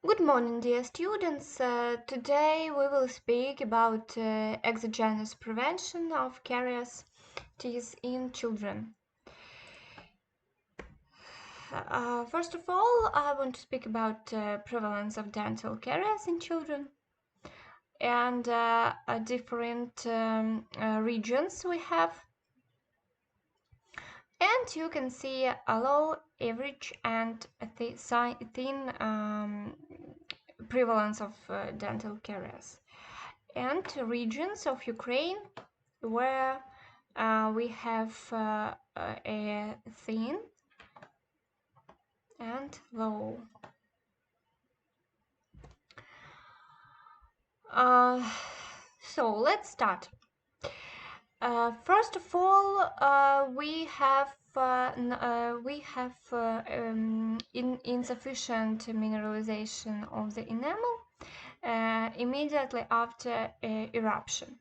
Good morning, dear students. Today we will speak about exogenous prevention of caries in children. First of all, I want to speak about prevalence of dental caries in children and different regions we have. And you can see a low, average, and a thin prevalence of dental caries. And regions of Ukraine where we have a thin and low. So let's start. First of all, we have insufficient mineralization of the enamel immediately after eruption.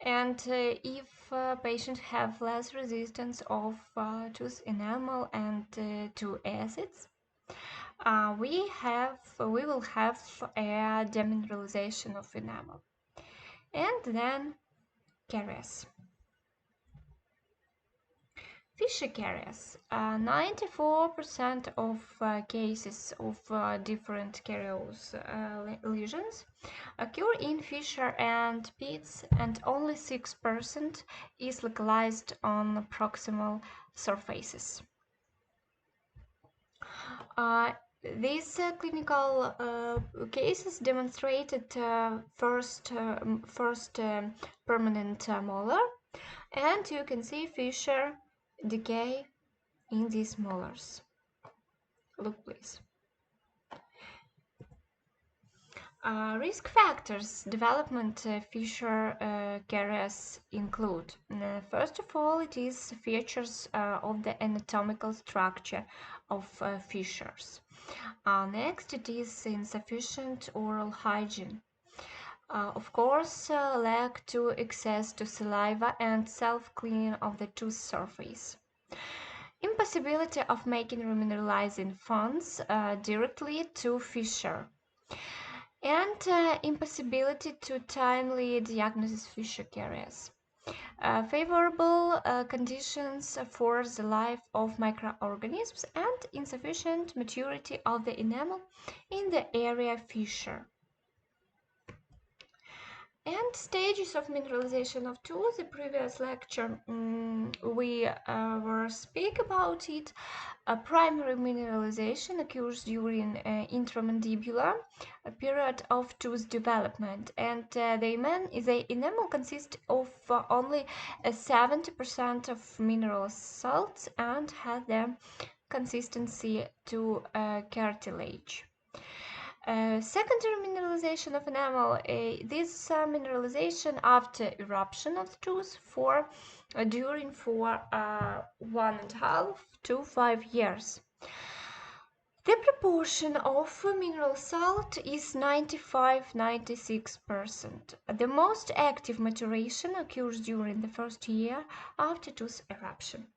And if patients have less resistance of tooth enamel and to acids, we will have a demineralization of enamel, and then caries. Fissure caries. 94% of cases of different carious lesions occur in fissure and pits, and only 6% is localized on proximal surfaces. These clinical cases demonstrated first permanent molar, and you can see fissure decay in these molars. Look, please. Risk factors development fissure caries include. First of all, it is features of the anatomical structure of fissures. Next, it is insufficient oral hygiene. Of course, lack to access to saliva and self-cleaning of the tooth surface. Impossibility of making remineralizing funds directly to fissure. And impossibility to timely diagnose fissure caries. Favorable conditions for the life of microorganisms and insufficient maturity of the enamel in the area fissure. And stages of mineralization of tooth. The previous lecture we were speak about it. Primary mineralization occurs during intramandibular period of tooth development, and the enamel consists of only 70% of mineral salts and has the consistency to cartilage. Secondary mineralization of enamel. This mineralization after eruption of the tooth during 1.5 to 5 years. The proportion of mineral salt is 95–96%. The most active maturation occurs during the first year after tooth eruption.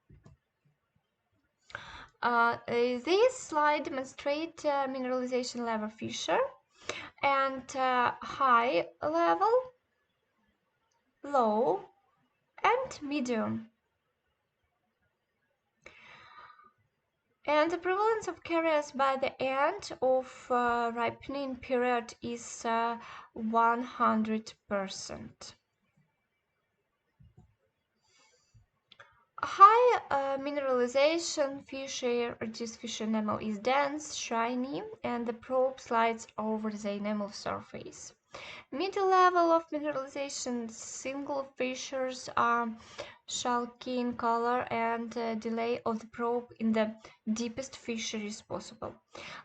This slide demonstrates mineralization level fissure and high level, low, and medium. And the prevalence of caries by the end of ripening period is 100%. High mineralization fissure enamel is dense, shiny, and the probe slides over the enamel surface. Middle level of mineralization, single fissures are chalky in color, and delay of the probe in the deepest fissure is possible.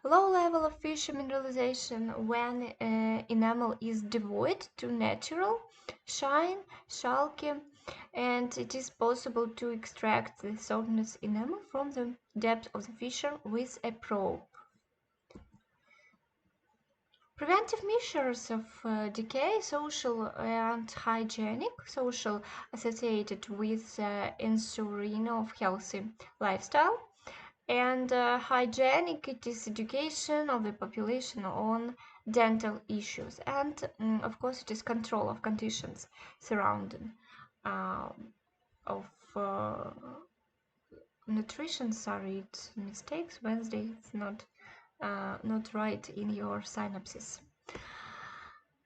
Low level of fissure mineralization when enamel is devoid to natural, shine, chalky, and it is possible to extract the softness enamel from the depth of the fissure with a probe. Preventive measures of decay, social and hygienic, social associated with ensuring of healthy lifestyle, And hygienic, it is education of the population on dental issues, and of course it is control of conditions surrounding uh, of nutrition. Sorry, it's mistakes Wednesday, it's not right in your synopsis.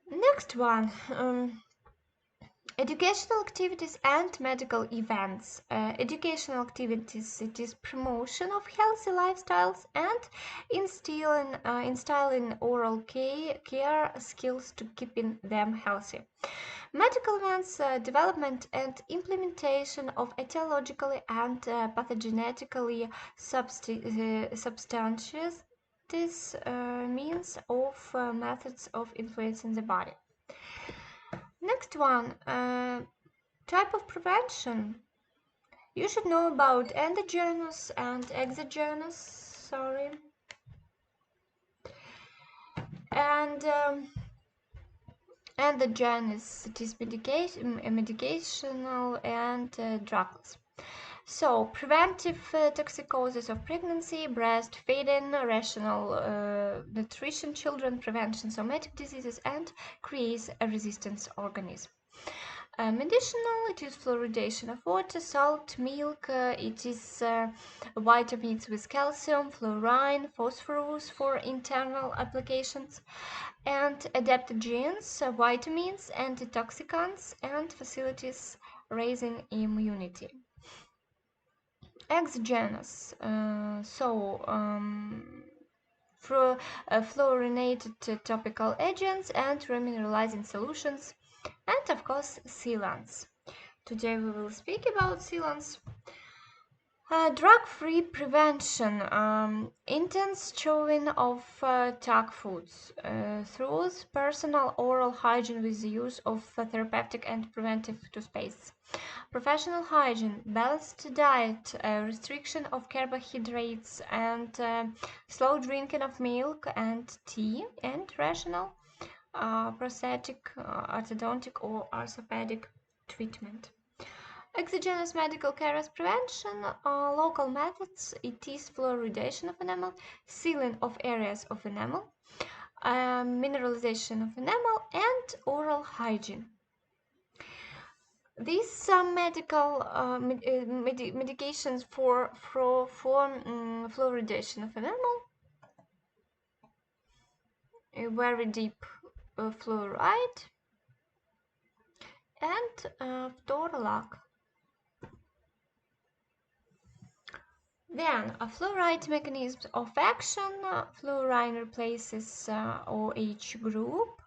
Next one, educational activities and medical events. Educational activities, it is promotion of healthy lifestyles and instilling oral care skills to keeping them healthy. Medical events, development and implementation of etiologically and pathogenetically substantious this means of methods of influencing the body. Next one, type of prevention. You should know about endogenous and exogenous, sorry. And endogenous, it is medicational and drugs. So, preventive toxicosis of pregnancy, breastfeeding, rational nutrition, children, prevention somatic diseases, and creates a resistance organism. Medicinal, it is fluoridation of water, salt, milk, it is vitamins with calcium, fluorine, phosphorus for internal applications, and adaptogens, vitamins, antitoxicants, and facilities raising immunity. Exogenous, fluorinated topical agents and remineralizing solutions, and of course sealants. Today we will speak about sealants. Drug-free prevention, intense chewing of tag foods through personal oral hygiene with the use of therapeutic and preventive toothpaste. Professional hygiene, balanced diet, restriction of carbohydrates, and slow drinking of milk and tea, and rational prosthetic, orthodontic, or orthopedic treatment. Exogenous medical care prevention, local methods, it is fluoridation of enamel, sealing of areas of enamel, mineralization of enamel, and oral hygiene. These medical medications for fluoridation of enamel, a very deep fluoride, and phthorolac. Then, fluoride mechanisms of action. Fluorine replaces OH group,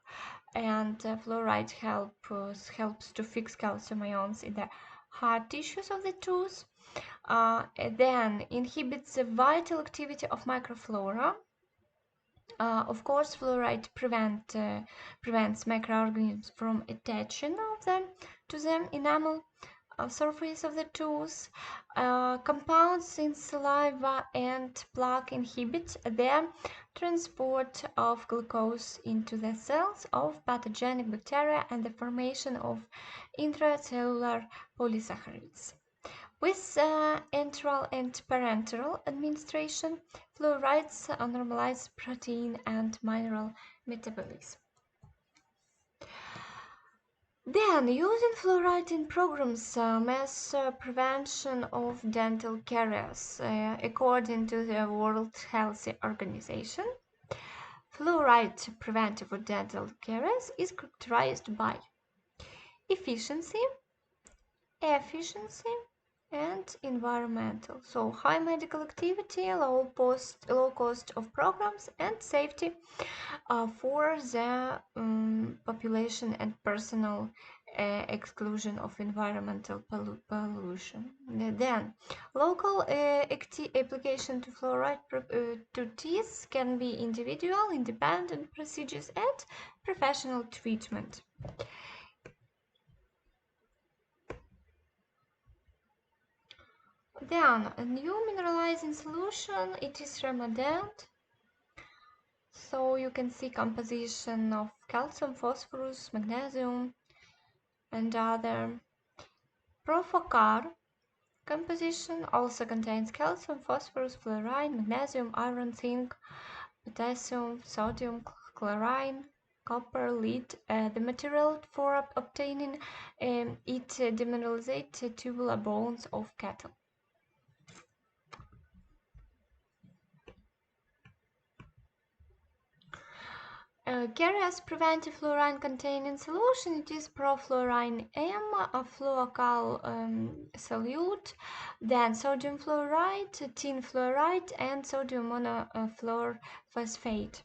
and fluoride helps to fix calcium ions in the hard tissues of the tooth. Then inhibits the vital activity of microflora. Of course, fluoride prevents microorganisms from attaching to the enamel surface of the tooth. Compounds in saliva and plaque inhibit the transport of glucose into the cells of pathogenic bacteria and the formation of intracellular polysaccharides. With enteral and parenteral administration, fluorides normalize protein and mineral metabolism. Then, using fluoride in programs mass prevention of dental caries. According to the World Health Organization, fluoride preventive of dental caries is characterized by efficiency, and environmental. So high medical activity, low cost of programs, and safety for the population and personal exclusion of environmental pollution. Then, local application to fluoride to teeth can be individual, independent procedures, and professional treatment. Then, a new mineralizing solution, it is remodeled. So you can see composition of calcium, phosphorus, magnesium, and other. Profocar, composition also contains calcium, phosphorus, fluorine, magnesium, iron, zinc, potassium, sodium, chlorine, copper, lead. The material for obtaining it demineralized tubular bones of cattle. Carries preventive fluorine containing solution. It is perfluorine M, a fluocal solute, then sodium fluoride, tin fluoride, and sodium monofluorophosphate.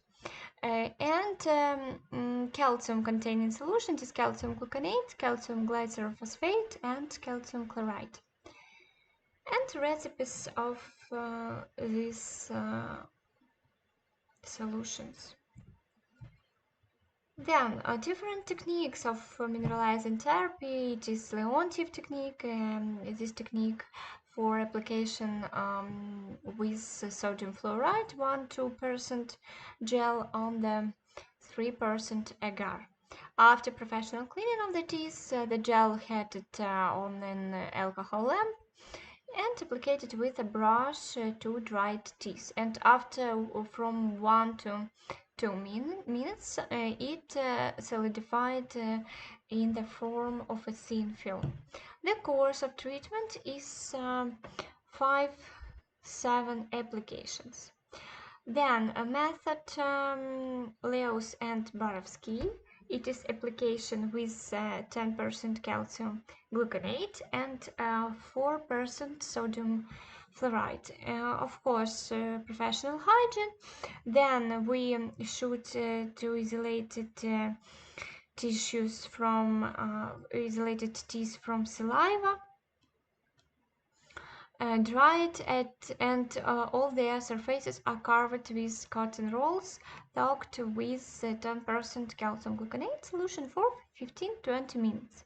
Calcium containing solution is calcium gluconate, calcium glycerophosphate, and calcium chloride. And recipes of these solutions. Then different techniques of mineralizing therapy. It is Leontief technique. This technique for application with sodium fluoride, 1-2% gel on the 3% agar. After professional cleaning of the teeth, the gel heated on an alcohol lamp and applied with a brush to dried teeth. And after from 1 to 2 minutes, it solidified in the form of a thin film. The course of treatment is 5-7 applications. Then a method Leos and Borovsky. It is application with 10% calcium gluconate and 4% sodium fluoride. Of course, professional hygiene. Then we should to isolated tissues from isolated teeth from saliva. Dried and all their surfaces are covered with cotton rolls soaked with 10% calcium gluconate solution for 15-20 minutes.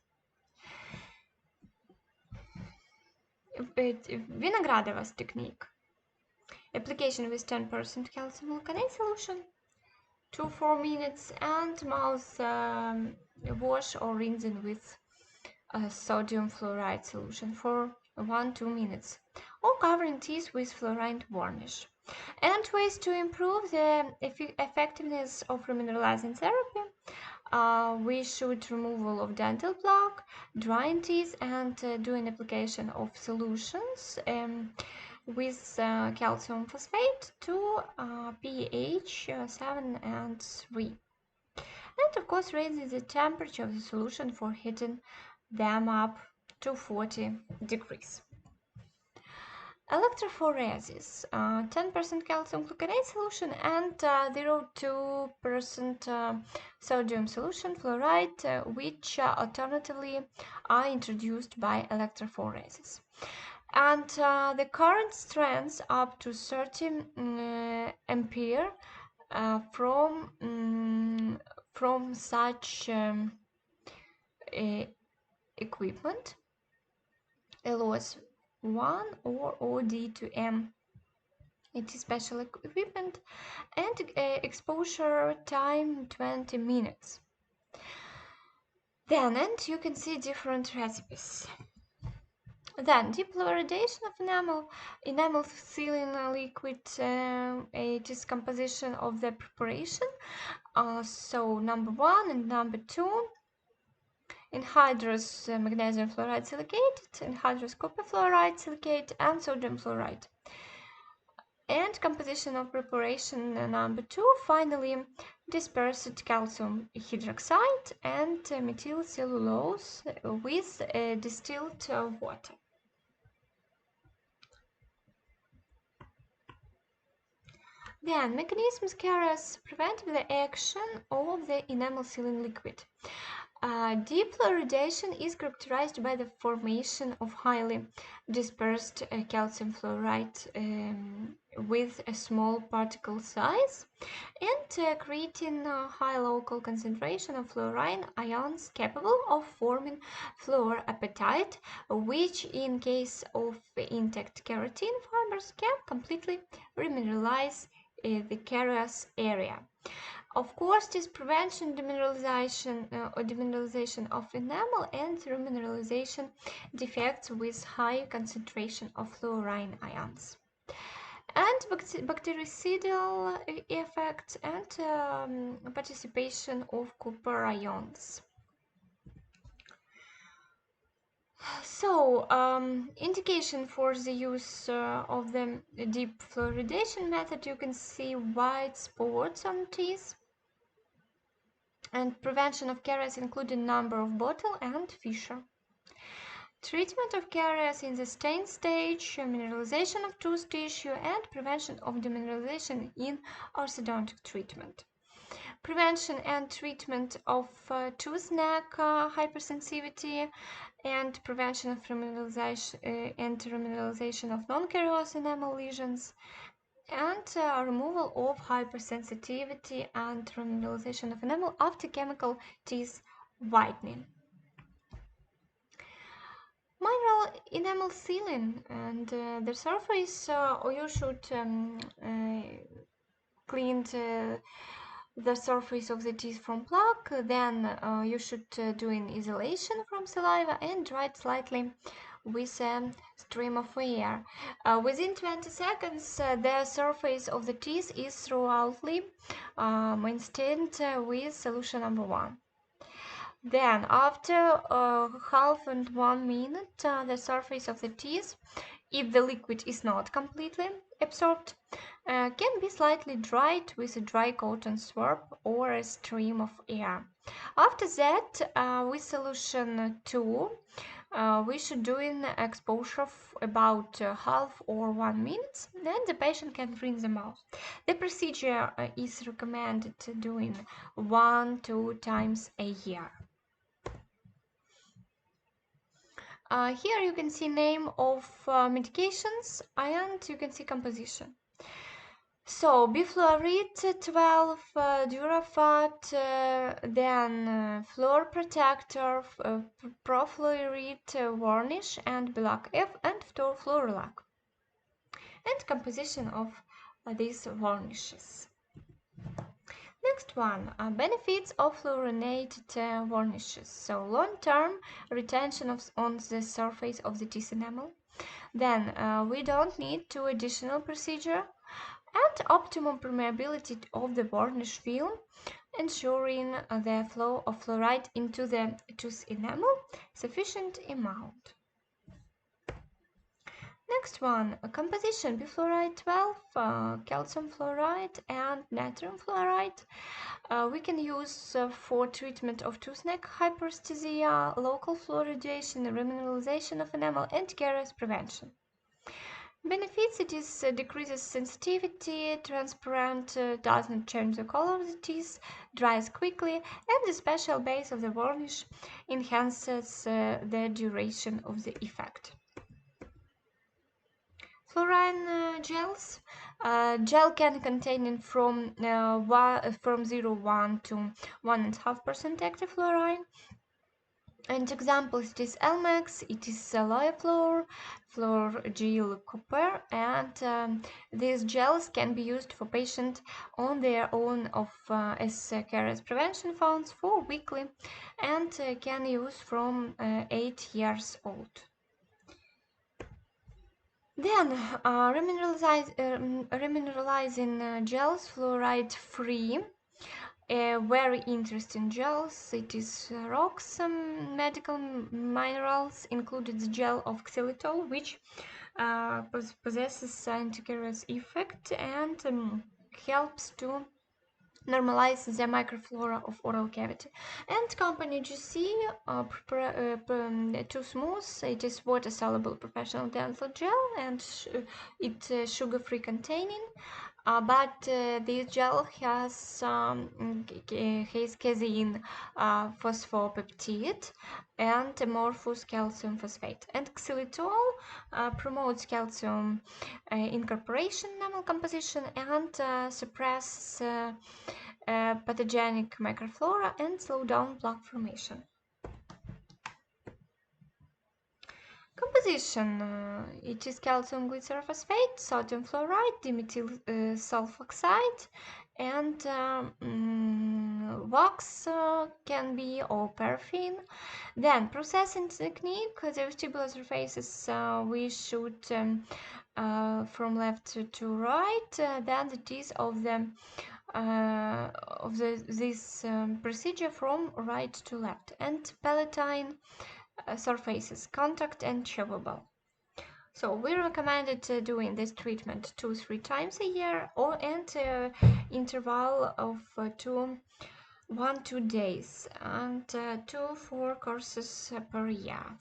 Vinogradova's technique. Application with 10% calcium gluconate solution, 2-4 minutes, and mouth wash or rinsing with sodium fluoride solution for 1-2 minutes, or covering teeth with fluoride varnish. And ways to improve the effectiveness of remineralizing therapy. We should removal of dental plaque, drying teeth, and doing application of solutions with calcium phosphate to pH 7 and 3. And of course raising the temperature of the solution for heating them up to 40 degrees. Electrophoresis, 10% calcium gluconate solution and 0.2% sodium solution fluoride, which alternatively are introduced by electrophoresis. And the current strength up to 30 ampere from such equipment allows 1 or OD to M. It is special equipment and exposure time 20 minutes. Then, and you can see different recipes. Then, deep fluoridation of enamel sealing liquid. It is composition of the preparation. So number 1 and number 2. Anhydrous magnesium fluoride silicate, anhydrous copper fluoride silicate, and sodium fluoride. And composition of preparation number 2, finally dispersed calcium hydroxide and methyl cellulose with distilled water. Then mechanisms carries prevent the action of the enamel sealing liquid. Deep fluoridation is characterized by the formation of highly dispersed calcium fluoride with a small particle size and creating a high local concentration of fluorine ions capable of forming fluorapatite, which in case of intact keratin fibers can completely remineralize the carious area. Of course, this prevention demineralization or demineralization of enamel and remineralization defects with high concentration of fluorine ions. And bactericidal effects and participation of copper ions. So, indication for the use of the deep fluoridation method, you can see white spots on teeth. And prevention of caries including number of bottle and fissure. Treatment of caries in the stain stage, mineralization of tooth tissue, and prevention of demineralization in orthodontic treatment. Prevention and treatment of tooth neck hypersensitivity, and prevention of remineralization of non-carious enamel lesions, and removal of hypersensitivity and remineralization of enamel after chemical teeth whitening. Mineral enamel sealing, and the surface, or you should clean the surface of the teeth from plaque. Then you should do an isolation from saliva and dry it slightly with a stream of air. Within 20 seconds, the surface of the teeth is thoroughly maintained with solution number 1. Then, after half and 1 minute, the surface of the teeth, if the liquid is not completely absorbed, can be slightly dried with a dry cotton swab or a stream of air. After that, with solution 2, we should do an exposure of about half or 1 minute, then the patient can rinse the mouth. The procedure is recommended doing 1-2 times a year. Here you can see name of medications and you can see composition. So bifluoride 12, Durafat, then fluor protector, profluoride varnish, and Black F and fluorolac. And composition of these varnishes. Next one, benefits of fluorinated varnishes. So long-term retention on the surface of the teeth enamel. Then we don't need 2 additional procedure, and optimum permeability of the varnish film, ensuring the flow of fluoride into the tooth enamel sufficient amount. Next one, composition bifluoride 12, calcium fluoride and natrium fluoride. We can use for treatment of tooth neck hyperesthesia, local fluoridation, remineralization of enamel, and caries prevention. Benefits: it is decreases sensitivity, transparent, does not change the color of the teeth, dries quickly, and the special base of the varnish enhances the duration of the effect. Fluorine gels. Gel can contain from 0.1 to 1.5% active fluorine. And examples: it is Elmex, it is Loyafluor, Fluor Gel Copper, and these gels can be used for patients on their own as caries prevention funds for weekly, and can use from 8 years old. Then remineralizing gels, fluoride free. Very interesting gels. It is rocks. Medical minerals included the gel of xylitol, which possesses anti-caries effect and helps to normalize the microflora of oral cavity. And company GC too smooth. It is water soluble professional dental gel, and it's sugar-free containing. But this gel has casein phosphopeptide and amorphous calcium phosphate. And xylitol promotes calcium incorporation, enamel composition, and suppresses pathogenic microflora and slow down plaque formation. Composition: it is calcium glycerophosphate, sodium fluoride, dimethyl sulfoxide, and wax can be or paraffin. Then processing technique, the vestibular surfaces we shoot from left to right, then the teeth of this procedure from right to left, and palatine surfaces, contact and chewable. So we recommended doing this treatment 2-3 times a year, or and interval of 1-2 days, and 2-4 courses per year.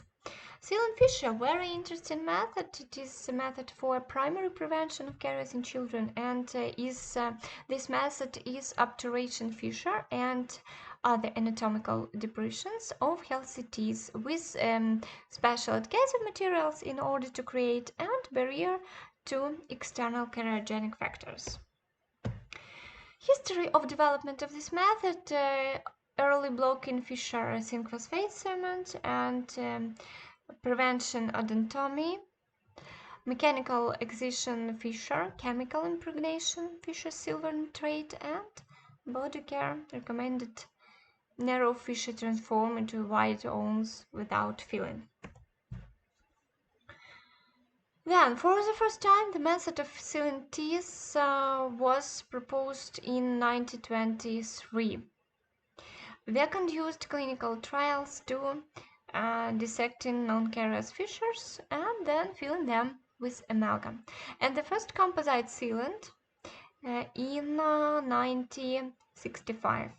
Seal and fissure, very interesting method. It is a method for primary prevention of caries in children, and this method is obturation fissure and other anatomical depressions of healthy teeth with special adhesive materials in order to create and barrier to external cariogenic factors. History of development of this method: early blocking fissure zinc phosphate cement and prevention odontomy, mechanical excision fissure, chemical impregnation fissure, silver nitrate, and body care recommended narrow fissure transform into wide ones without filling. Then, for the first time, the method of sealing teeth was proposed in 1923. They conducted clinical trials to dissecting non-carious fissures and then filling them with amalgam. And the first composite sealant in 1965.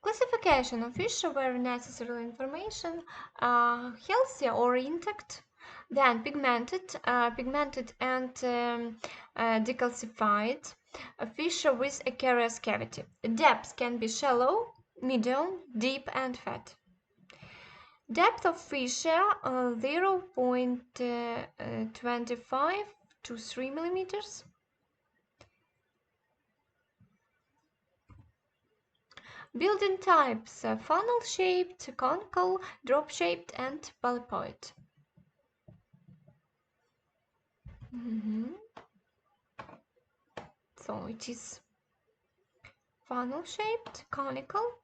Classification of fissure, very necessary information: healthy or intact, then pigmented and decalcified, a fissure with a carious cavity. Depth can be shallow, medium, deep, and fat. Depth of fissure 0.25 to 3 millimeters. Building types: funnel-shaped, conical, drop-shaped, and polypoid. So it is funnel-shaped, conical,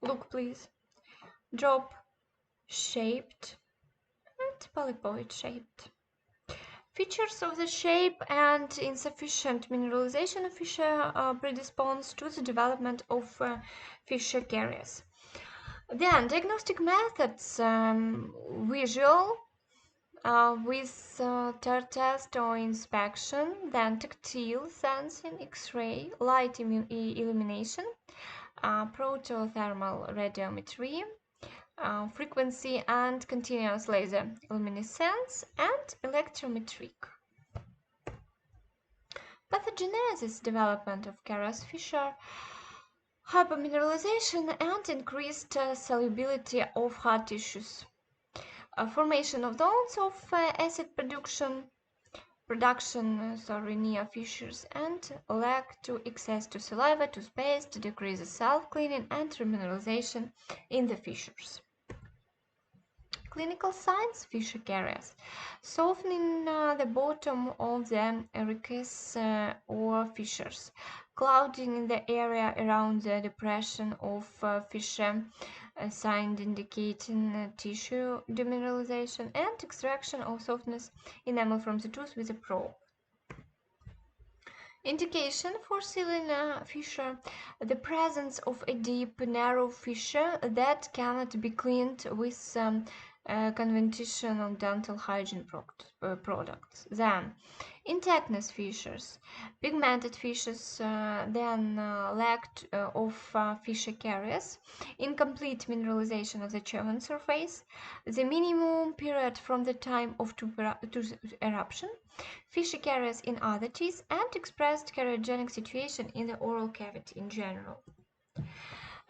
look please, drop-shaped, and polypoid-shaped. Features of the shape and insufficient mineralization of fissure predispose to the development of fissure caries. Then diagnostic methods: visual with tear test or inspection, then tactile sensing, X-ray, light illumination, protothermal radiometry, frequency and continuous laser luminescence, and electrometric. Pathogenesis: development of carious fissure, hypomineralization, and increased solubility of hard tissues. Formation of zones of acid production near fissures, and lack to access to saliva, to space, to decrease the self-cleaning and remineralization in the fissures. Clinical signs: fissure caries, softening the bottom of the orifice or fissures, clouding in the area around the depression of fissure, sign indicating tissue demineralization, and extraction of softness enamel from the tooth with a probe. Indication for sealing a fissure: the presence of a deep, narrow fissure that cannot be cleaned with conventional dental hygiene products. Then, intactness fissures, pigmented fissures, then lack of fissure caries, incomplete mineralization of the chosen surface, the minimum period from the time of tooth eruption, fissure caries in other teeth, and expressed cariogenic situation in the oral cavity in general.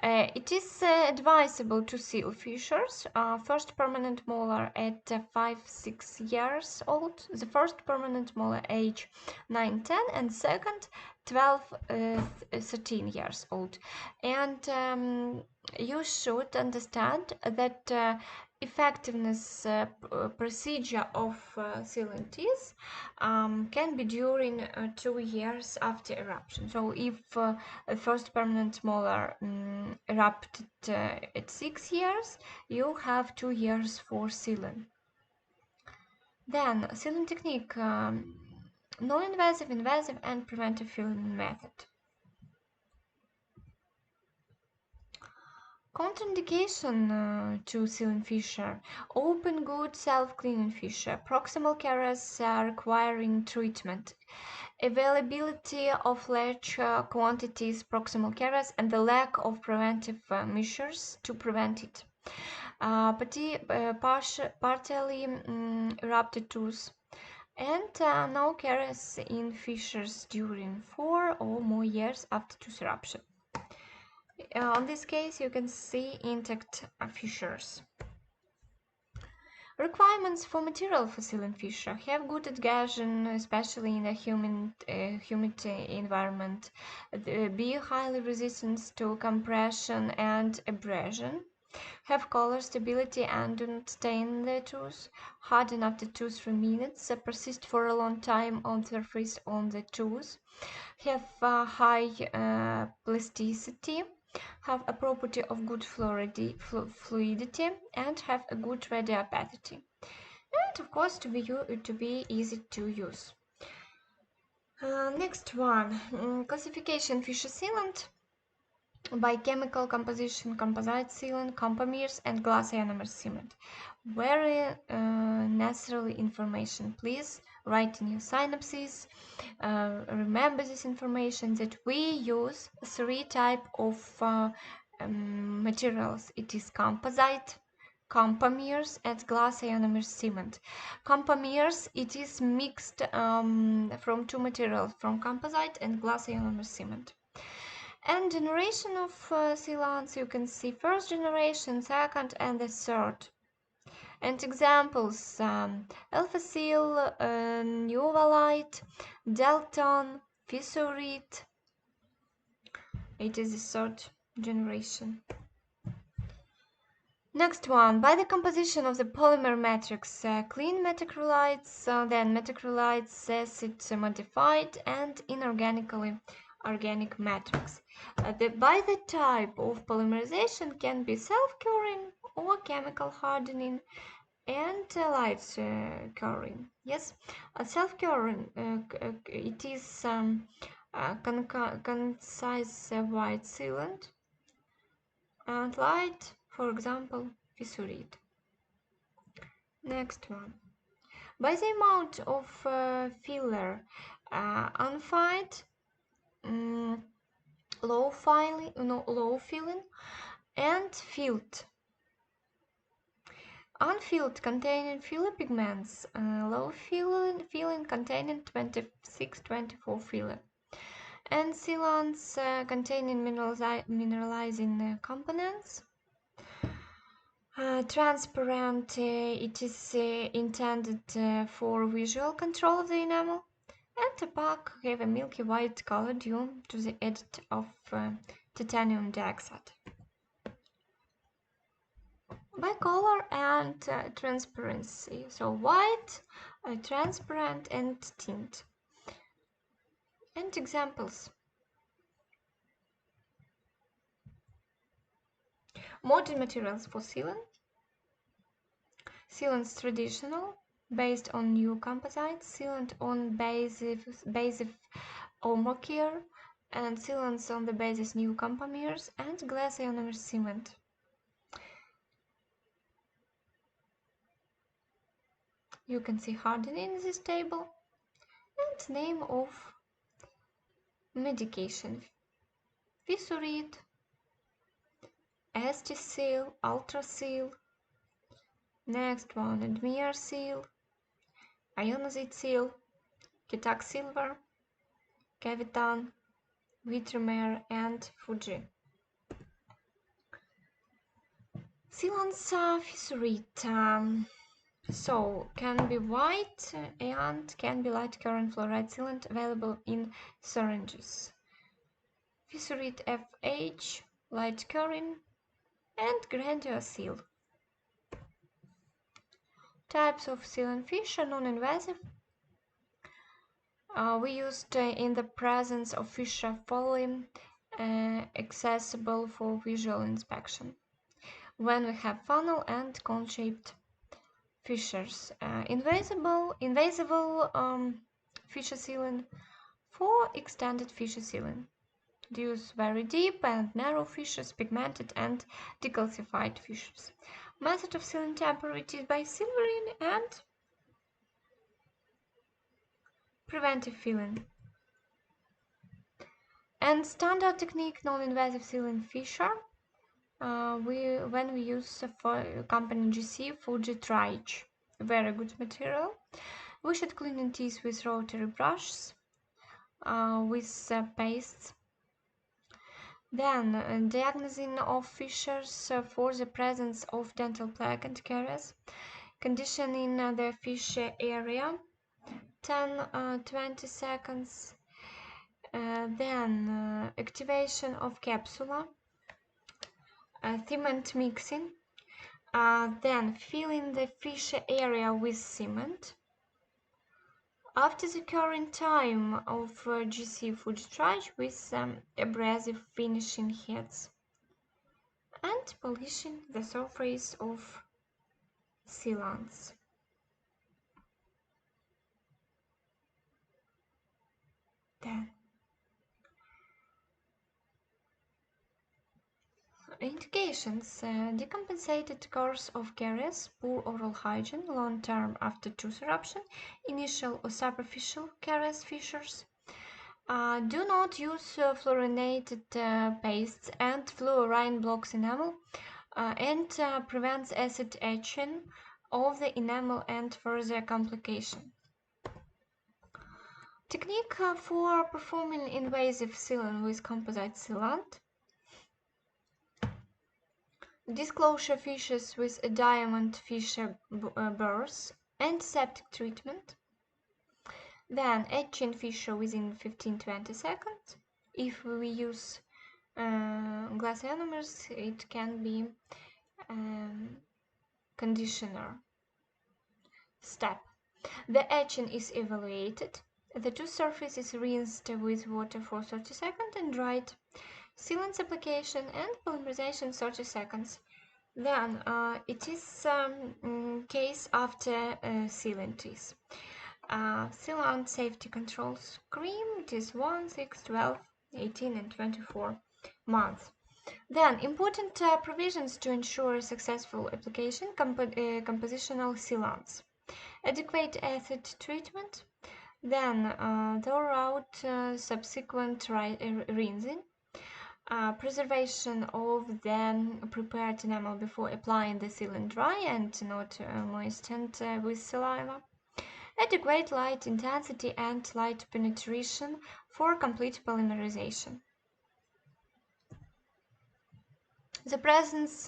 It is advisable to seal fissures: first permanent molar at 5-6 years old, the first permanent molar age 9-10, and second 12-13 years old. And you should understand that effectiveness procedure of sealant is can be during 2 years after eruption. So if the first permanent molar erupted at 6 years, you have 2 years for sealing. Then sealing technique, non-invasive, invasive, and preventive filling method. Contraindication to sealing fissure: open good self-cleaning fissure, proximal caries requiring treatment, availability of large quantities proximal caries, and the lack of preventive measures to prevent it. Partially erupted tooth, and no caries in fissures during 4 or more years after tooth eruption. In this case, you can see intact fissures. Requirements for material for sealing fissure: have good adhesion, especially in a humid environment. Be highly resistant to compression and abrasion. Have color stability and do not stain the tooth. Harden after 2-3 minutes. Persist for a long time on surface on the tooth. Have high plasticity. Have a property of good fluidity, and have a good radiopathy. And of course, to be easy to use. Next one, classification: fissure sealant by chemical composition, composite sealant, compamers, and glass ionomer cement. Very necessary information. Please write in your synopsis. Remember this information, that we use 3 types of materials. It is composite, compamers, and glass ionomer cement. Compamers, it is mixed from 2 materials, from composite and glass ionomer cement. And generation of sealants, you can see first generation, second, and the third. And examples: Alpha Seal, Nuvalite, Delton, Fissurite. It is the third generation. Next one, by the composition of the polymer matrix: clean metacrylides, then metacrylides, acid modified, and inorganically organic matrix. By the type of polymerization, can be self-curing or chemical hardening, and light curing. Yes, self-curing, it is concise white sealant, and light, for example, fissurite. Next one, by the amount of filler, unfined, low filling, and filled. Unfilled, containing filler pigments, low filling containing 26-24 filler, and sealants containing mineralizing components. Transparent, it is intended for visual control of the enamel, and opaque, have a milky white color due to the adit of titanium dioxide. By color and transparency, so white, transparent, and tint. And examples: modern materials for sealant. Sealants traditional, based on new composites. Sealant on basis omocare, and sealants on the basis new compamers, and glass ionomer cement. You can see hardening in this table, and name of medication: Fissurite, Seal, Ultraseal. Next one, Admir Seal, Ionizate Seal, Kitak Silver, Cavitan, Vitromer, and Fuji. Sealants Fissurite, so can be white and can be light current fluoride sealant, available in syringes. Fissurite FH, light current, and Grandio Seal. Types of sealant fissure: non-invasive. We used in the presence of fissure fully accessible for visual inspection. When we have funnel and cone-shaped fissures. Invasive fissure sealant for extended fissure sealant. Use very deep and narrow fissures, pigmented and decalcified fissures. Method of sealing temporary is by silvering and preventive filling. And standard technique, non-invasive sealing fissure. When we use for company GC Fuji Triage, very good material. We should clean in teeth with rotary brushes, with pastes. Then diagnosing of fissures for the presence of dental plaque and caries. Conditioning the fissure area 10-20 seconds. Then activation of capsula. Cement mixing. Then filling the fissure area with cement. After the current time of GC Fuji Triage with abrasive finishing heads. And polishing the surface of sealants. Then indications: decompensated course of caries, poor oral hygiene, long term after tooth eruption, initial or superficial caries fissures. Do not use fluorinated pastes, and fluorine blocks enamel and prevents acid etching of the enamel and further complication. Technique for performing invasive sealant with composite sealant. Disclosure fissures with a diamond fissure burrs. Antiseptic treatment. Then etching fissure within 15-20 seconds. If we use glass enamelers, it can be conditioner. Step: the etching is evaluated. The tooth surface is rinsed with water for 30 seconds and dried. Sealant application and polymerization 30 seconds. Then it is case after sealant teeth. Sealant safety controls cream, it is 1, 6, 12, 18 and 24 months. Then important provisions to ensure successful application: compositional sealants, adequate acid treatment, then throughout subsequent rinsing, preservation of the prepared enamel before applying the sealant dry and not moistened with saliva, adequate light intensity and light penetration for complete polymerization. The presence,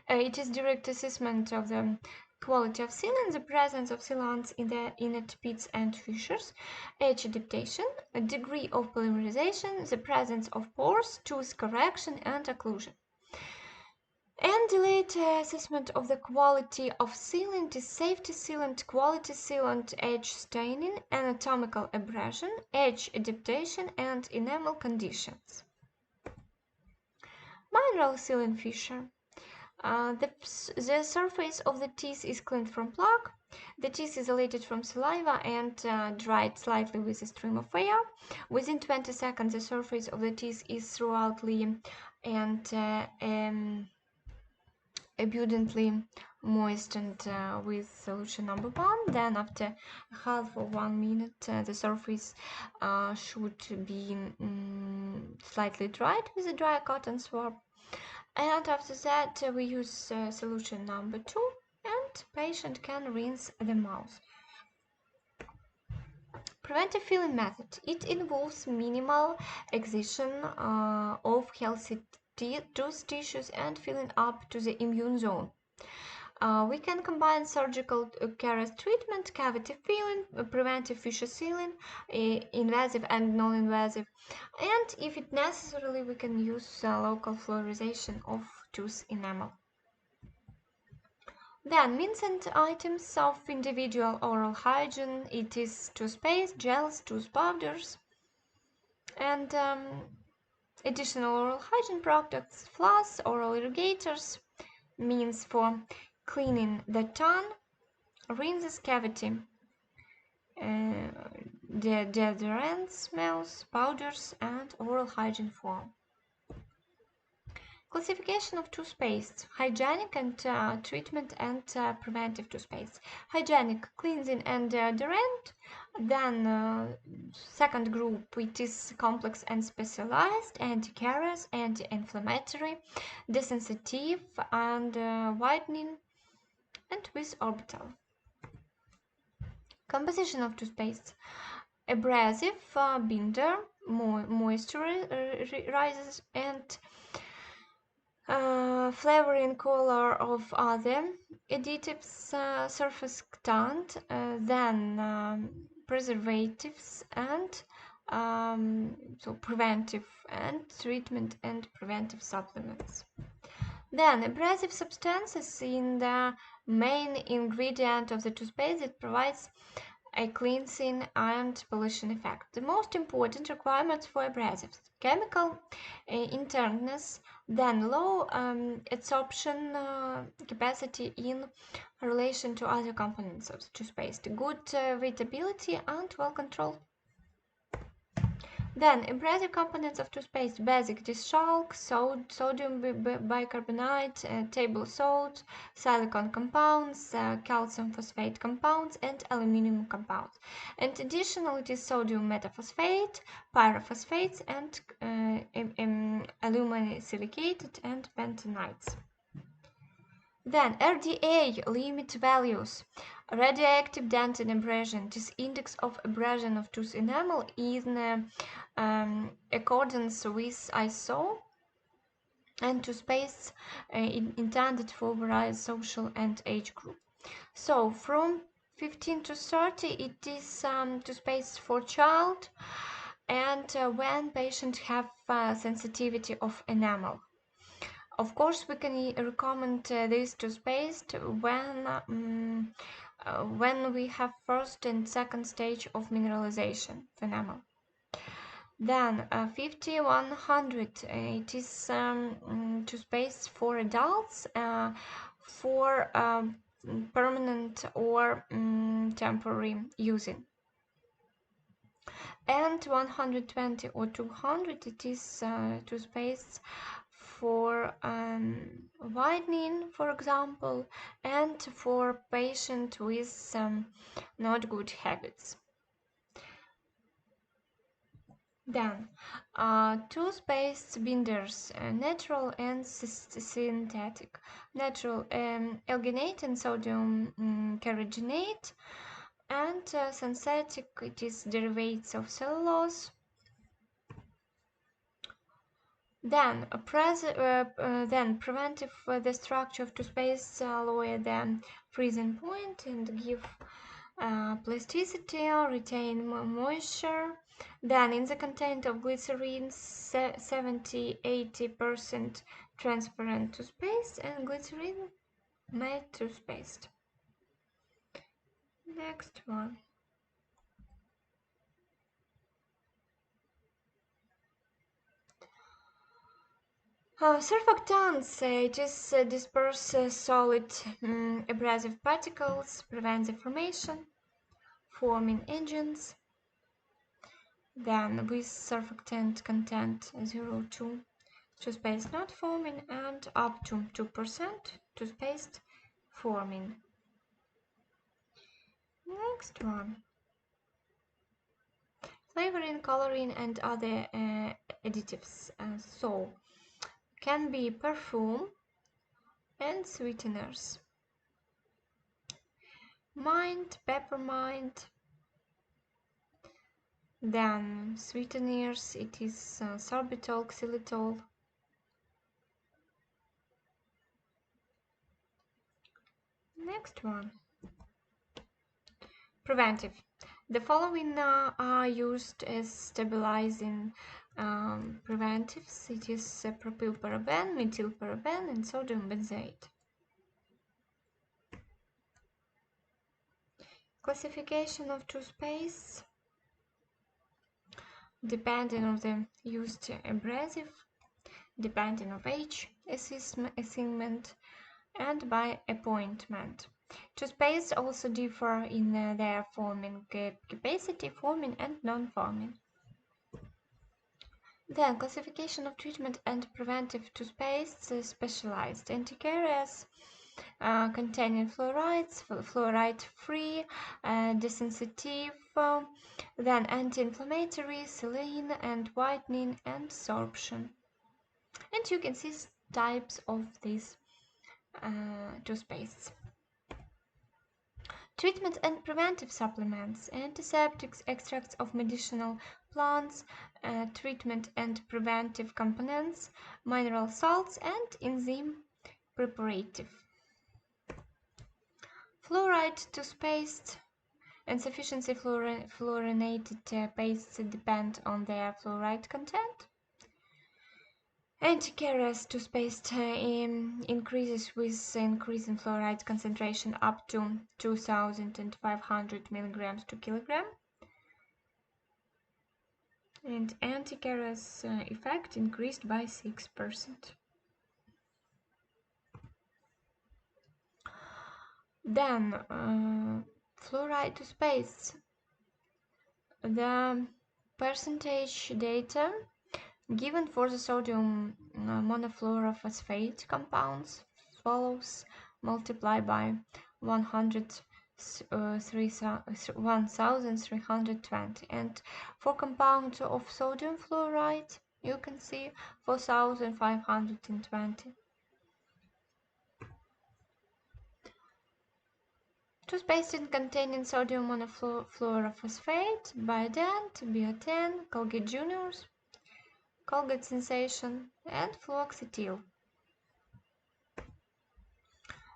it is direct assessment of the quality of sealant, the presence of sealants in the inert pits and fissures, edge adaptation, a degree of polymerization, the presence of pores, tooth correction and occlusion. And delayed assessment of the quality of sealant is safety sealant, quality sealant, edge staining, anatomical abrasion, edge adaptation and enamel conditions. Mineral sealant fissure. The surface of the teeth is cleaned from plaque. The teeth is isolated from saliva and dried slightly with a stream of air. Within 20 seconds, the surface of the teeth is thoroughly and abundantly moistened with solution number 1. Then after half of 1 minute, the surface should be slightly dried with a dry cotton swab. And after that, we use solution number 2 and patient can rinse the mouth. Preventive filling method. It involves minimal excision of healthy tooth tissues and filling up to the immune zone. We can combine surgical caries treatment, cavity filling, preventive fissure sealing, invasive and non-invasive, and if it necessarily, we can use local fluorization of tooth enamel. Then means and items of individual oral hygiene. It is toothpaste, gels, tooth powders, and additional oral hygiene products, floss, oral irrigators, means for cleaning the tongue, rinses, cavity, deodorants, smells, powders, and oral hygiene form. Classification of toothpaste: hygienic and treatment and preventive toothpaste. Hygienic, cleansing and deodorant. Then second group, it is complex and specialized, anti-caries, anti-inflammatory, desensitive and whitening, and with orbital. Composition of toothpaste: abrasive, binder, moisturizes, and flavoring color of other additives, surface tint, then preservatives and so preventive and treatment and preventive supplements. Then abrasive substances in the main ingredient of the toothpaste that provides a cleansing and pollution effect. The most important requirements for abrasives: chemical interness, then low adsorption capacity in relation to other components of the toothpaste, good weightability, and well controlled. Then abrasive components of toothpaste: basic dish chalk, sodium bicarbonate, table salt, silicon compounds, calcium phosphate compounds, and aluminum compounds. And additional, it is sodium metaphosphate, pyrophosphates, and aluminum silicated and bentonides. Then RDA limit values: radioactive dentin abrasion. This index of abrasion of tooth enamel in accordance with ISO and toothpaste intended for various social and age group. So from 15 to 30, it is toothpaste for child, and when patients have sensitivity of enamel. Of course, we can recommend this toothpaste when we have first and second stage of mineralization enamel. Then 50-100, it is toothpaste for adults for permanent or temporary using. And 120 or 200, it is toothpaste for whitening, for example, and for patient with not good habits. Then toothpaste binders, natural and synthetic. Natural, alginate and sodium carrageenate, and synthetic, it is derivatives of cellulose. Then preventive, the structure of toothpaste lower the freezing point and give plasticity, retain moisture. Then in the content of glycerin, 70-80% transparent toothpaste and glycerin made toothpaste. Next one. Surfactants, it is disperse solid abrasive particles, prevent the formation, forming agents. Then with surfactant content 0 to toothpaste not forming, and up to 2% toothpaste forming. Next one. Flavoring, coloring, and other additives. So can be perfume and sweeteners. Mint, peppermint. Then sweeteners, it is sorbitol, xylitol. Next one. Preventive. The following are used as stabilizing preventives. It is propylparaben, methylparaben, and sodium benzoate. Classification of toothpaste depending on the used abrasive, depending on age, assignment, and by appointment. Toothpaste also differ in their forming capacity, forming and non-forming. Then classification of treatment and preventive toothpaste specialized anticaries containing fluorides, fluoride-free, desensitive, then anti-inflammatory, saline and whitening and sorption. And you can see types of these toothpastes. Treatment and preventive supplements, antiseptics, extracts of medicinal plants, treatment and preventive components, mineral salts, and enzyme preparative. Fluoride toothpaste. Insufficiency fluorinated pastes depend on their fluoride content. Anticaries toothpaste increases with increase in fluoride concentration up to 2,500 milligrams per kilogram. And anticaries effect increased by 6%. Then fluoride toothpaste. The percentage data given for the sodium monofluorophosphate compounds follows multiply by 1320, and for compound of sodium fluoride you can see 4520. Toothpaste containing sodium monofluorophosphate, Biodent, Biotin, Colgate Juniors, Colgate Sensation, and fluoxetil.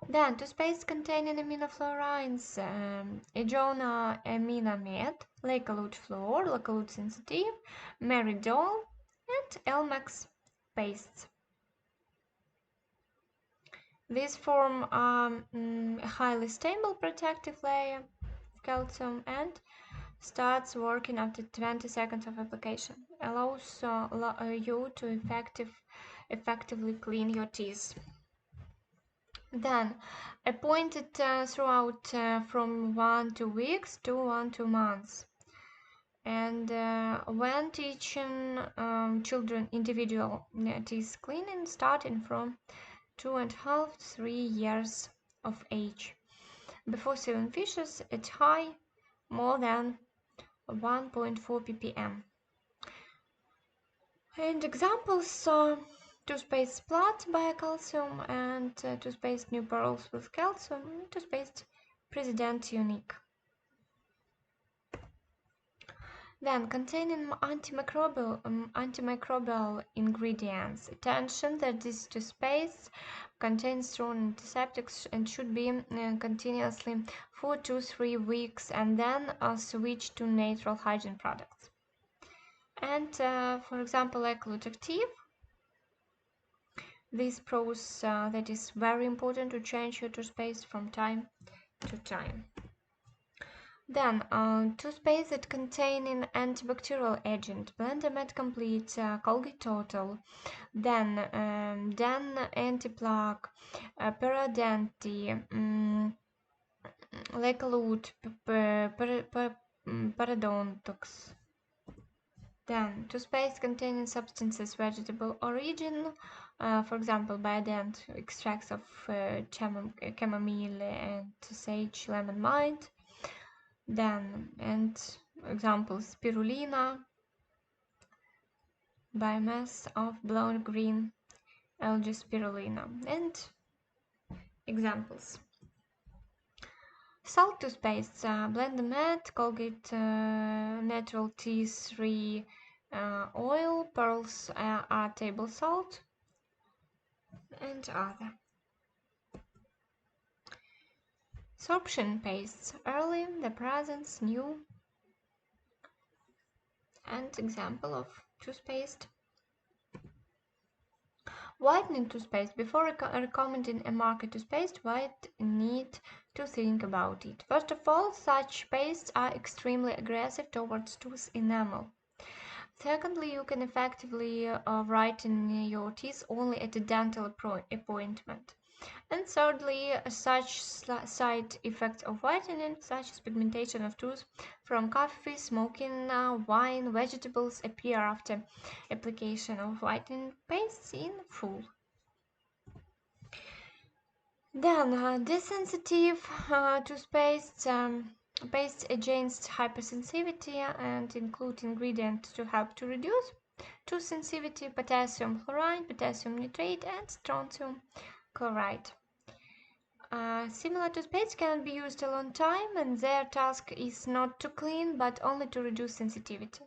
Then toothpaste containing aminofluorines, Aminamid, Lacalute Fluor, Lacalute Sensitive, Meridol, and Elmex pastes. These form a highly stable protective layer of calcium and starts working after 20 seconds of application. Allows you to effectively clean your teeth. Then appointed throughout from 1 to 2 weeks to 1 to 2 months. And when teaching children individual teeth cleaning starting from 2.5 to 3 years of age. Before sealing fishes at high, more than 1.4 ppm. And examples toothpaste Plat Biocalcium and toothpaste New Pearls with calcium, toothpaste President Unique. Then containing antimicrobial ingredients. Attention that this toothpaste contains strong antiseptics and should be continuously 4 to 3 weeks and then switch to natural hygiene products. And for example, Lacalute Active. This proves that it's very important to change your toothpaste from time to time. Then toothpaste that containing antibacterial agent, Blendermed Complete, Colgate Total, then anti-plaque, Parodonti, Lacalute, Parodontox. Then toothpaste containing substances vegetable origin, for example, Biodent extracts of chamomile and sage, lemon, mint. Then and examples spirulina, biomass of blonde green algae spirulina, and examples. Salt toothpaste, Blendermed, Colgate Natural Tea 3 oil, pearls are table salt, and other. Sorption pastes, early, the presence, new, and example of toothpaste. Whitening toothpaste. Before recommending a market toothpaste, white need to think about it. First of all, such pastes are extremely aggressive towards tooth enamel. Secondly, you can effectively whiten your teeth only at a dental appointment. And thirdly, such side effects of whitening, such as pigmentation of tooth from coffee, smoking, wine, vegetables, appear after application of whitening paste in full. Then, desensitive toothpaste pastes against hypersensitivity and include ingredients to help to reduce tooth sensitivity: potassium chloride, potassium nitrate, and strontium chloride. Similar toothpaste can be used a long time, and their task is not to clean but only to reduce sensitivity.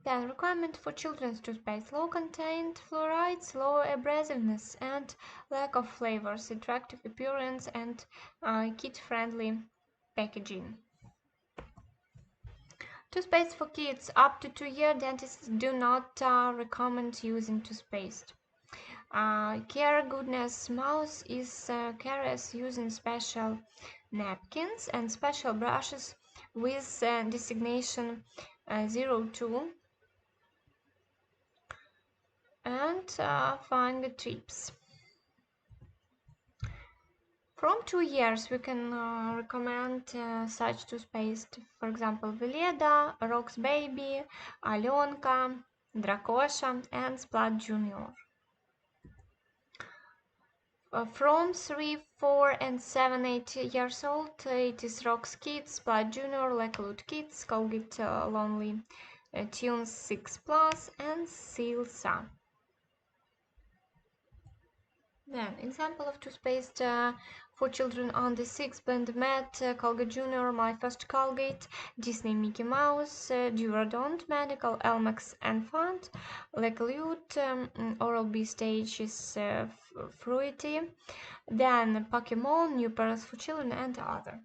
Then, requirement for children's toothpaste: low content fluorides, low abrasiveness, and lack of flavors, attractive appearance, and kid-friendly packaging. Toothpaste for kids up to 2 years. Dentists do not recommend using toothpaste. Care Goodness Mouse is carries using special napkins and special brushes with designation 02 and finger tips. From 2 years, we can recommend such toothpaste, for example, Veleda, Rox Baby, Alenka, Dracosha, and Splat Junior. From 3, 4, and 7, 8 years old, it is Rox Kids, Splat Junior, Lecolute Kids, Colgate Lonely Tunes 6 Plus, and Silsa. Then, example of toothpaste for children under 6: Blend Matte, Colgate Junior, My First Colgate, Disney Mickey Mouse, Duradont Medical, Elmex and Font, Lecolute, Oral-B Stage is Fruity, then Pokemon, New Parents for Children, and other.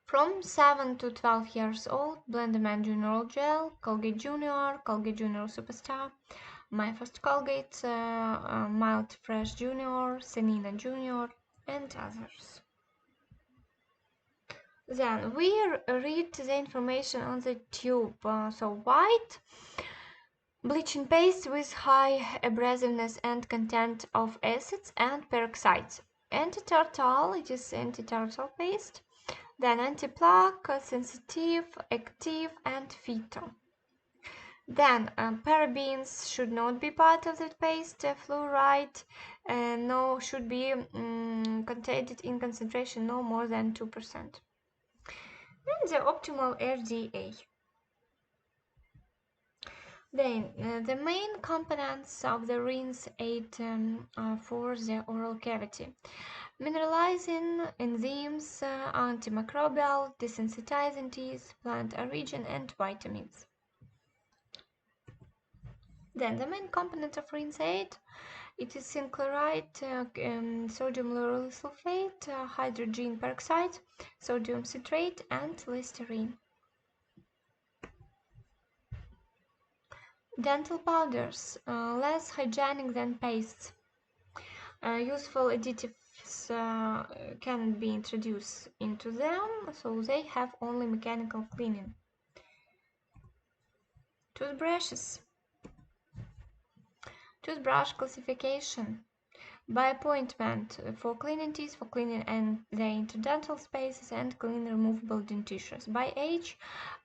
From 7 to 12 years old, Blend Man Junior Gel, Colgate Junior, Colgate Junior Superstar, My First Colgate, Mild Fresh Junior, Senina Junior, and others. Then we read the information on the tube. So white bleaching paste with high abrasiveness and content of acids and peroxides. Anti-tartar, it is anti-tartar paste. Then anti-plaque, sensitive, active, and phyto. Then parabens should not be part of the paste. Fluoride no should be contained in concentration no more than 2%. And the optimal RDA. Then the main components of the rinse aid for the oral cavity: mineralizing enzymes, antimicrobial, desensitizing teas, plant origin, and vitamins. Then the main component of rinse aid: it is zinc chloride, sodium lauryl sulfate, hydrogen peroxide, sodium citrate, and listerine. Dental powders, less hygienic than pastes. Useful additives can be introduced into them, so they have only mechanical cleaning. Toothbrushes. Toothbrush classification: by appointment, for cleaning teeth, for cleaning and the interdental spaces, and clean removable dentures. By age,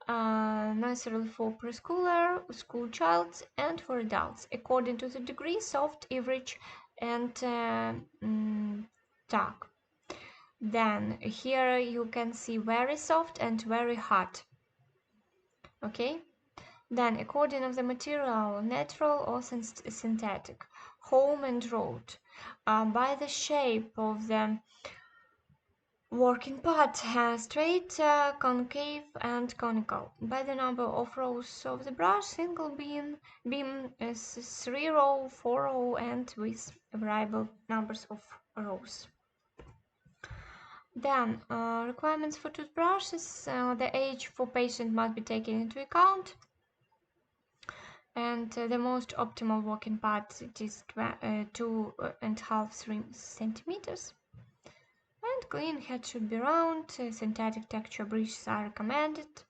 necessarily for preschooler, school childs, and for adults, according to the degree: soft, average, and dark. Then here you can see very soft and very hard. Okay. Then, according to the material, natural or synthetic, home and road. By the shape of the working part, straight, concave, and conical. By the number of rows of the brush: single beam is 3 row, 4 row, and with variable numbers of rows. Then, requirements for toothbrushes: the age for patient must be taken into account. And the most optimal working part it is 2.5–3 centimeters. And clean head should be round. Synthetic texture brushes are recommended.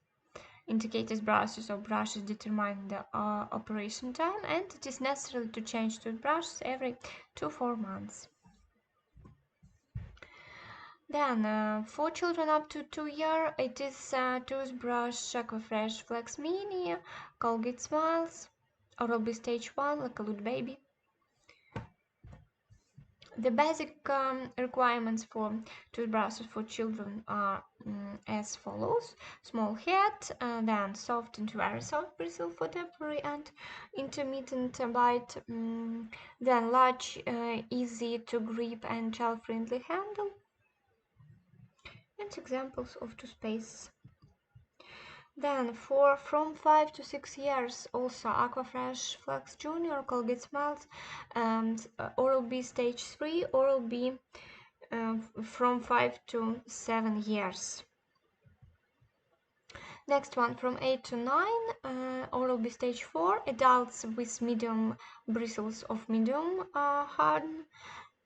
Indicators brushes or brushes determine the operation time, and it is necessary to change toothbrushes every 2–4 months. Then, for children up to 2 years, it is toothbrush Aquafresh Flex Mini, Colgate Smiles, Oral-B Stage 1, like a little baby. The basic requirements for toothbrushes for children are as follows: small head, then soft and very soft bristle for temporary and intermittent bite, then large, easy to grip and child-friendly handle, and examples of toothpaste. Then for from 5 to 6 years, also Aquafresh Flex Junior, Colgate Smiles, and Oral-B Stage 3, Oral-B from 5 to 7 years. Next one from 8 to 9, Oral-B Stage 4, adults with medium bristles of medium harden,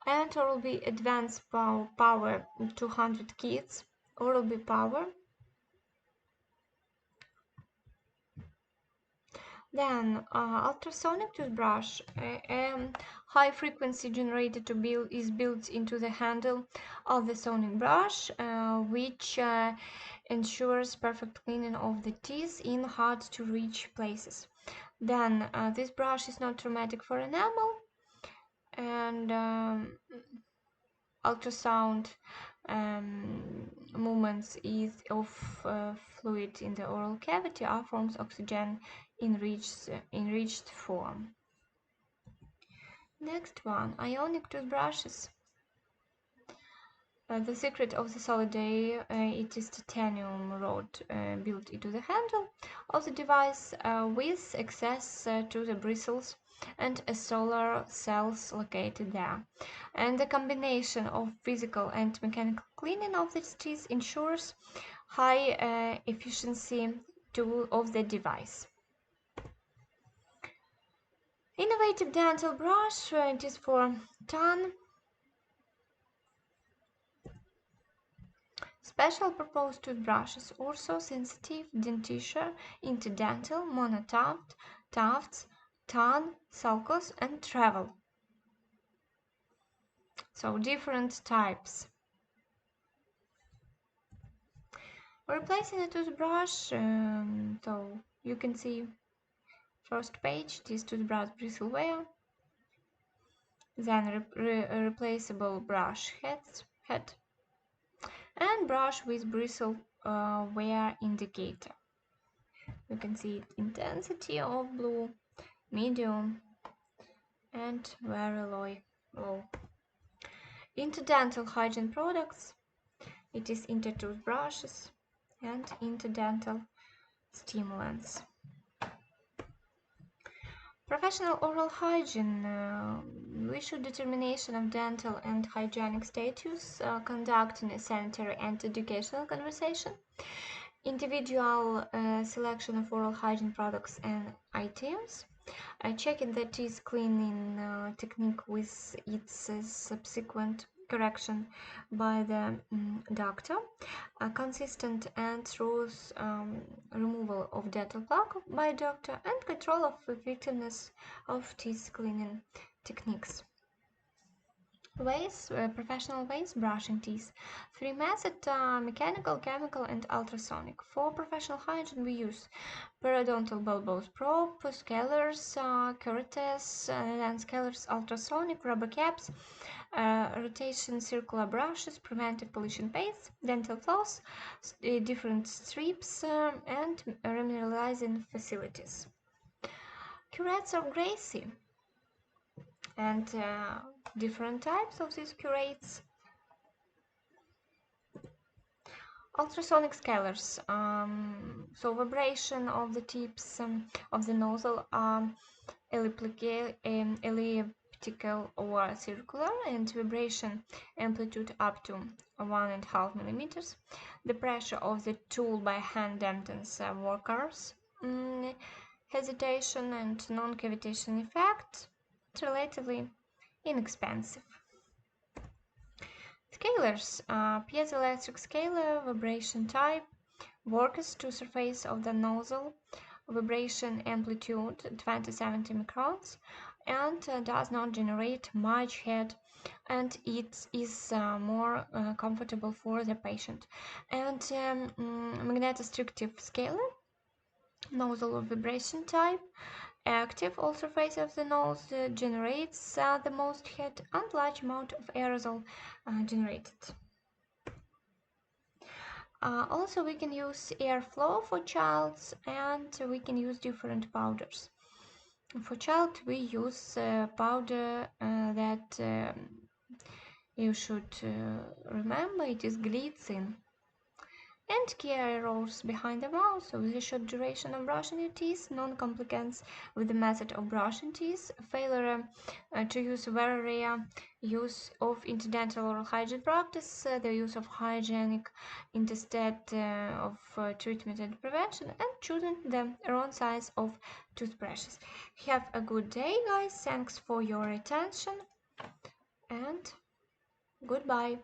and Oral-B Advanced Power 200 Kids, Oral-B Power. Then ultrasonic toothbrush, high frequency generator is built into the handle of the sonic brush, which ensures perfect cleaning of the teeth in hard to reach places. Then this brush is not traumatic for enamel, and ultrasound movements of fluid in the oral cavity are forms oxygen enriched form. Next one, ionic toothbrushes. The secret of the Soliday, it is titanium rod built into the handle of the device with access to the bristles and solar cells located there. And the combination of physical and mechanical cleaning of the teeth ensures high efficiency of the device. Innovative dental brush, it is for tongue. Special purpose toothbrushes, also sensitive denture, interdental, monotuft, tufts, tongue, sulcus, and travel. So different types. Replacing a toothbrush, so you can see first page, this toothbrush bristleware, then replaceable brush head, and brush with bristle wear indicator. You can see intensity of blue, medium, and very low. Interdental hygiene products, it is intertoothbrushes and interdental stimulants. Professional oral hygiene, we should determination of dental and hygienic status, conducting a sanitary and educational conversation, individual selection of oral hygiene products and items, checking the teeth cleaning technique with its subsequent correction by the doctor, consistent and thorough removal of dental plaque by doctor, and control of effectiveness of teeth cleaning techniques. Ways, professional ways brushing teeth. 3 methods: mechanical, chemical, and ultrasonic. For professional hygiene, we use periodontal bulbous probe, scalers, curettes, then scalers, ultrasonic, rubber caps, rotation circular brushes, preventive pollution paste, dental floss, different strips, and remineralizing facilities. Curettes are greasy, and different types of these curates. Ultrasonic scalers, so vibration of the tips of the nozzle are elliptical or circular, and vibration amplitude up to 1.5 millimeters. The pressure of the tool by hand dampens workers. hesitation and non-cavitation effect. It's relatively inexpensive. Scalers, piezoelectric scaler, vibration type, works to surface of the nozzle, vibration amplitude 20-70 microns, and does not generate much heat, and it is more comfortable for the patient. And magnetostrictive scaler, nozzle vibration type, active, all surface of the nose generates the most heat and large amount of aerosol generated. Also, we can use airflow for childs, and we can use different powders. For child, we use powder that you should remember. It is glycine. And key errors behind the mouth with the short duration of brushing your teeth, non-compliance with the method of brushing teeth, failure to use very rare use of interdental oral hygiene practice, the use of hygienic instead of treatment and prevention, and choosing the wrong size of toothbrushes. Have a good day, guys. Thanks for your attention, and goodbye.